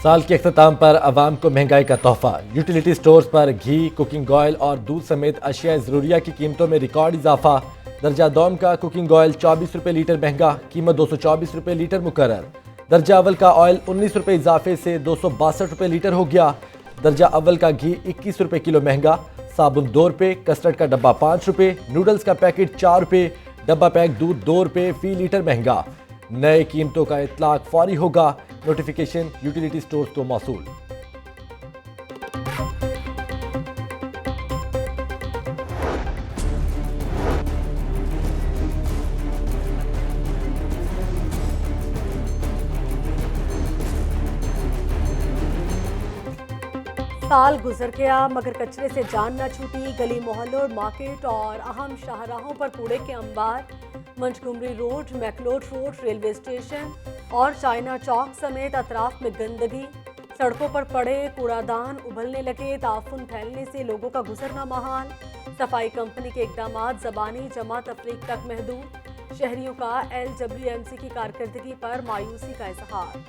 साल के अख्ताम पर आवाम को महंगाई का तोहफा। यूटिलिटी स्टोर्स पर घी, कुकिंग ऑयल और दूध समेत अशिया ज़रूरिया की कीमतों में रिकॉर्ड इजाफा। दर्जा दोम का कुकिंग ऑयल 24 रुपये लीटर महंगा, कीमत 224 रुपये लीटर मुकर्रर। दर्जा अव्वल का ऑयल 19 रुपये इजाफे से 262 रुपये लीटर हो गया। दर्जा अव्वल का घी 21 रुपये किलो महंगा, साबुन 2 रुपये, कस्टर्ड का डब्बा 5 रुपये, नूडल्स का पैकेट 4 रुपये, डब्बा पैक दूध 2 रुपये फी लीटर महंगा। नए कीमतों का इतलाक फौरी होगा, नोटिफिकेशन यूटिलिटी स्टोर्स को मौसूल। साल गुजर गया मगर कचरे से जान न छूटी। गली मोहल्लों, मार्केट और अहम शाहराहों पर कूड़े के अंबार। Manchkumari road, McLeod road, railway station और चाइना चौक समेत अतराफ में गंदगी। सड़कों पर पड़े कूड़ादान उबलने लगे, ताफुन फैलने से लोगों का गुजरना महाल। सफाई कंपनी के इकदामात ज़बानी जमा तफरीक तक महदूद। शहरियों का LWMC की कारकर्दगी पर मायूसी का इजहार।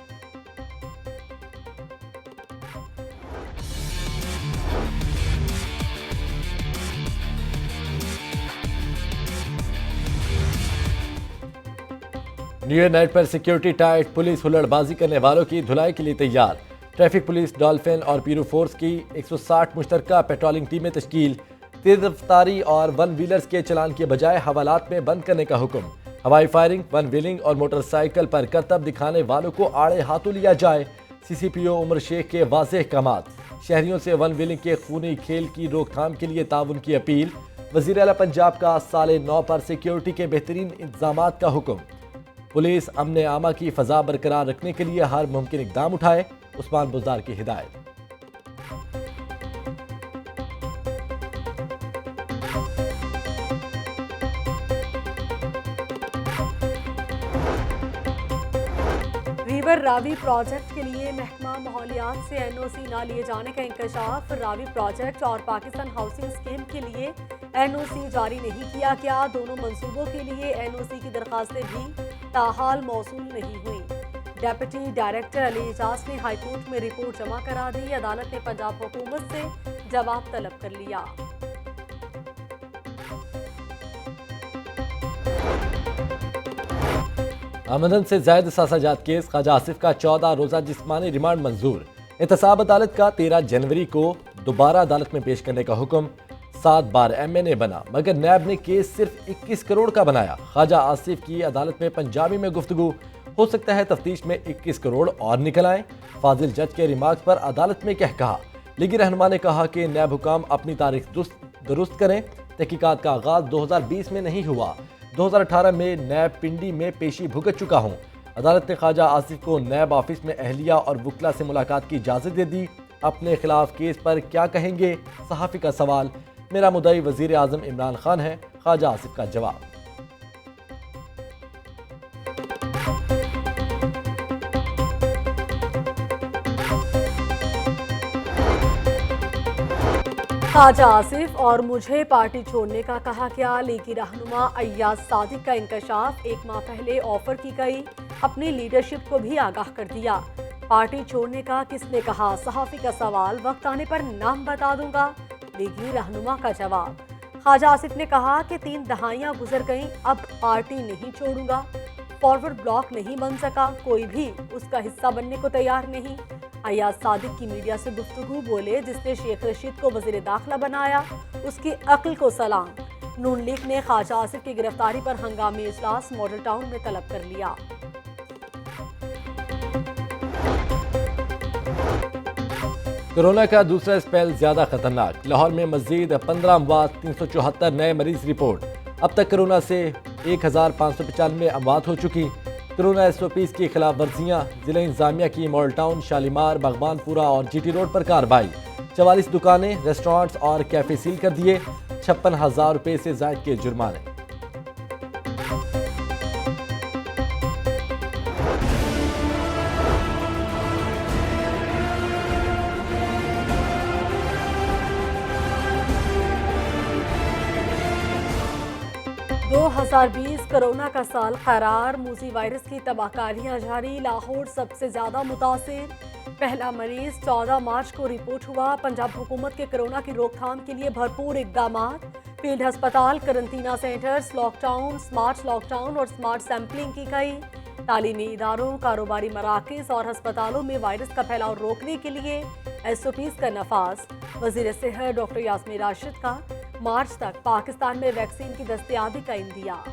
न्यू ईयर नाइट पर सिक्योरिटी टाइट, पुलिस हुल्लड़बाजी करने वालों की धुलाई के लिए तैयार। ट्रैफिक पुलिस, डॉल्फिन और पीरू फोर्स की 160 मुश्तरका पेट्रोलिंग टीमें तश्कील। तेज रफ्तारी और वन व्हीलर्स के चलान के बजाय हवालात में बंद करने का हुक्म। हवाई फायरिंग, वन व्हीलिंग और मोटरसाइकिल पर करतब दिखाने वालों को आड़े हाथों लिया जाए। CCPO उमर शेख के वाज़ेह अहकामात। शहरियों से वन व्हीलिंग के खूनी खेल की रोकथाम के लिए ताउन की अपील। वज़ीर आला पंजाब का साले 9 पर सिक्योरिटी के बेहतरीन इंतजामात का हुक्म। पुलिस अमन आमा की फ़ज़ा बरकरार रखने के लिए हर मुमकिन इक़दाम उठाए, उस्मान बुज़दार की हिदायत। रिवर रावी प्रोजेक्ट के लिए महकमा माहौलियात से NOC न लिए जाने का इंकशाफ। रावी प्रोजेक्ट और पाकिस्तान हाउसिंग स्कीम के लिए NOC जारी नहीं किया गया। दोनों मंसूबों के लिए NOC की दरखास्तें भी ताहाल मौसूल नहीं हुई। डेप्यूटी डायरेक्टर अली एजाज ने हाईकोर्ट में रिपोर्ट जमा करा दी। अदालत ने पंजाब हुकूमत से जवाब तलब कर लिया। आमदन से जायद सासाजात केस, ख्वाजा आसिफ का 14 रोज़ा जिस्मानी रिमांड मंजूर। एहतसाब अदालत का 13 जनवरी को दोबारा अदालत में पेश करने का हुक्म। 7 बार MNA बना मगर नैब ने केस सिर्फ 21 करोड़ का बनाया। ख्वाजा आसिफ की अदालत में पंजाबी में गुफ्तगू। हो सकता है तफ्तीश में 21 करोड़ और निकल आए। फाजिल जज के रिमार्क पर अदालत में क्या कहा। लीगी रहनुमा ने कहा कि नैब हुकाम अपनी तारीख दुरुस्त करें। तहकीकात का आगाज 2020 में नहीं हुआ। 2018 में नैब पिंडी में पेशी भुगत चुका हूँ। अदालत ने ख्वाजा आसिफ को नैब ऑफिस में अहलिया और वकला से मुलाकात की इजाज़त दे दी। अपने खिलाफ केस पर क्या कहेंगे, सहाफ़ी का सवाल। मेरा मुद्दई वज़ीर आज़म इमरान खान है, ख्वाजा आसिफ का जवाब। ख्वाजा आसिफ और मुझे पार्टी छोड़ने का कहा गया। लीगी रहनुमा अय्याज सादिक का इंकशाफ। 1 माह पहले ऑफर की गई, अपनी लीडरशिप को भी आगाह कर दिया। पार्टी छोड़ने का किसने कहा, सहाफ़ी का सवाल। वक्त आने पर नाम बता दूंगा, लीगी रहनुमा का जवाब। ख्वाजा आसिफ ने कहा कि 3 दहाइयाँ गुजर गईं, अब पार्टी नहीं छोड़ूंगा। फॉरवर्ड ब्लॉक नहीं बन सका, कोई भी उसका हिस्सा बनने को तैयार नहीं। अय्याज सादिक की मीडिया से गुफ्तगू। बोले, जिसने शेख रशीद को वज़ीर दाखिला बनाया उसकी अक्ल को सलाम। नून लीग ने ख्वाजा आसिफ की गिरफ्तारी पर हंगामी इजलास मॉडल टाउन में तलब कर लिया। कोरोना का दूसरा स्पेल ज्यादा खतरनाक। लाहौर में मजीद 15 अमवात, 374 नए मरीज रिपोर्ट। अब तक कोरोना से 1595 अमवात हो चुकी। कोरोना SOPs की खिलाफ वर्जियाँ। जिला इंतजामिया की मॉडल टाउन, शालीमार, बागबानपुरा और GT रोड पर कार्रवाई। 44 दुकानें, रेस्टोरेंट्स और कैफे सील कर दिए। 56,000 रुपये से जायद के जुर्माने। दो 2020 कोरोना का साल करार। मूजी वायरस की तबाहकारियां जारी। लाहौर सबसे ज्यादा मुतासिर। पहला मरीज 14 मार्च को रिपोर्ट हुआ। पंजाब हुकूमत के कोरोना की रोकथाम के लिए भरपूर इकदामात। फील्ड अस्पताल, quarantine centres, lockdown, smart lockdown और स्मार्ट सैंपलिंग की गई। तालीमी इदारों, कारोबारी मराकज़ और अस्पतालों में वायरस का फैलाव रोकने के लिए SOPs का नफाज। वज़ीर सेहत डॉक्टर यास्मीन राशिद का मार्च तक पाकिस्तान में वैक्सीन की दस्तयाबी का इंदिया।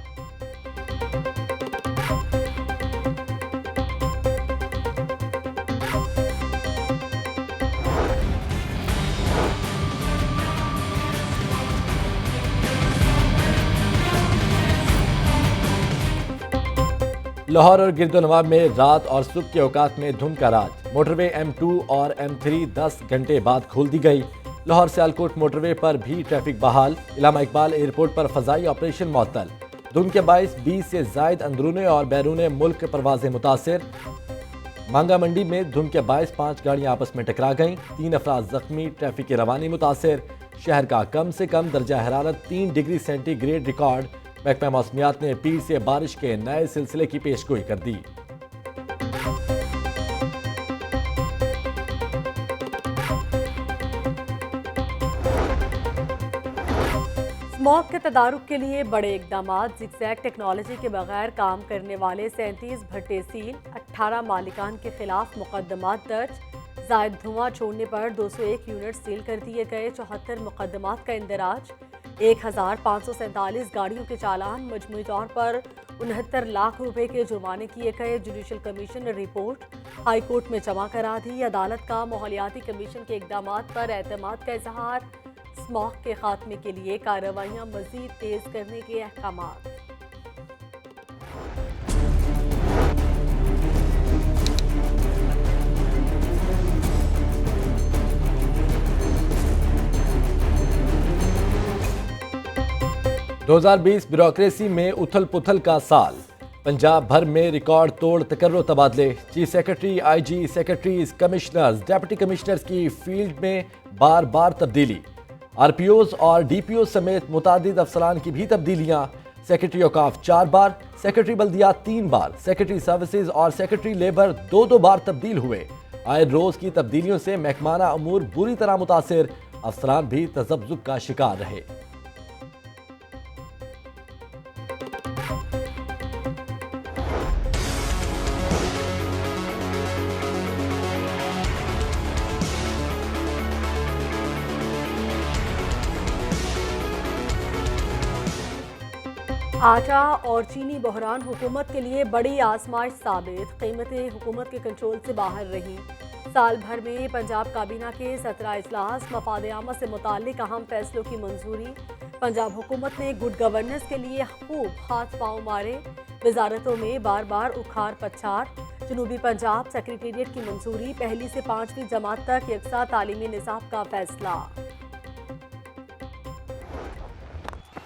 लाहौर और गिरदोनवा में रात और सुबह के औकात में धुंध का राज। मोटरवे M2 और M3 10 घंटे बाद खोल दी गई। लाहौर सियालकोट मोटरवे पर भी ट्रैफिक बहाल। इलामा इकबाल एयरपोर्ट पर फजाई ऑपरेशन मुअत्तल। धुंध के बायस 20 से जायद अंदरूने और बैरूने मुल्क परवाजें मुतासिर। मांगा मंडी में धुंध के बायस 5 गाड़ियां आपस में टकरा गईं। 3 अफराद जख्मी, ट्रैफिक की रवानी मुतासिर। शहर का कम से कम दर्जा हरारत 3 डिग्री सेंटीग्रेड रिकॉर्ड। महकमा मौसमियात ने पीर से बारिश के नए सिलसिले की पेशगोई कर दी। स्मॉग के तदारुक के लिए बड़े इकदाम। जिगजैग टेक्नोलॉजी के बगैर काम करने वाले 37 भट्टे सील। 18 मालिकान के खिलाफ मुकदमात दर्ज। जायद धुआं छोड़ने पर 201 यूनिट सील कर दिए गए। 74 मुकदमात का इंदराज। 1547 गाड़ियों के चालान। मजमूई तौर पर 69 लाख रुपए के जुर्माने किए गए। जुडिशल कमीशन ने रिपोर्ट हाई कोर्ट में जमा करा दी। अदालत का माहौलियाती कमीशन के इकदामात पर एतमाद का इजहार। स्मॉग के खात्मे के लिए कार्रवाइयां मजीद तेज करने के अहकामात। दो 2020 ब्यूरोक्रेसी में उथल पुथल का साल। पंजाब भर में रिकॉर्ड तोड़ तकर्रो तबादले। Chief secretary, IG, secretaries, commissioners, deputy commissioners की फील्ड में बार बार तब्दीली। RPOs और DPOs समेत मुतादिद अफसरान की भी तब्दीलियां। सेक्रेटरी औकाफ 4 बार, सेक्रेटरी बल्दियात 3 बार, सेक्रेटरी सर्विसेज और सेक्रेटरी लेबर 2-2 बार तब्दील हुए। आए रोज की तब्दीलियों से महकमाना अमूर बुरी तरह मुतासिर। अफसरान भी तजब्जुब का शिकार रहे। आटा और चीनी बहरान हुकूमत के लिए बड़ी आजमाइश साबित। कीमतें हुकूमत के कंट्रोल से बाहर रहीं। साल भर में पंजाब काबीना के 17 इजलास। मफाद आमा से मुताल्लिक अहम फैसलों की मंजूरी। पंजाब हुकूमत ने गुड गवर्नेंस के लिए खूब हाथ पांव मारे। वजारतों में बार बार उखाड़ पछाड़। जनूबी पंजाब सेक्रेटेरिएट की मंजूरी। 1ली से 5वीं जमात तक यकसा तालीमी निसाब का फैसला।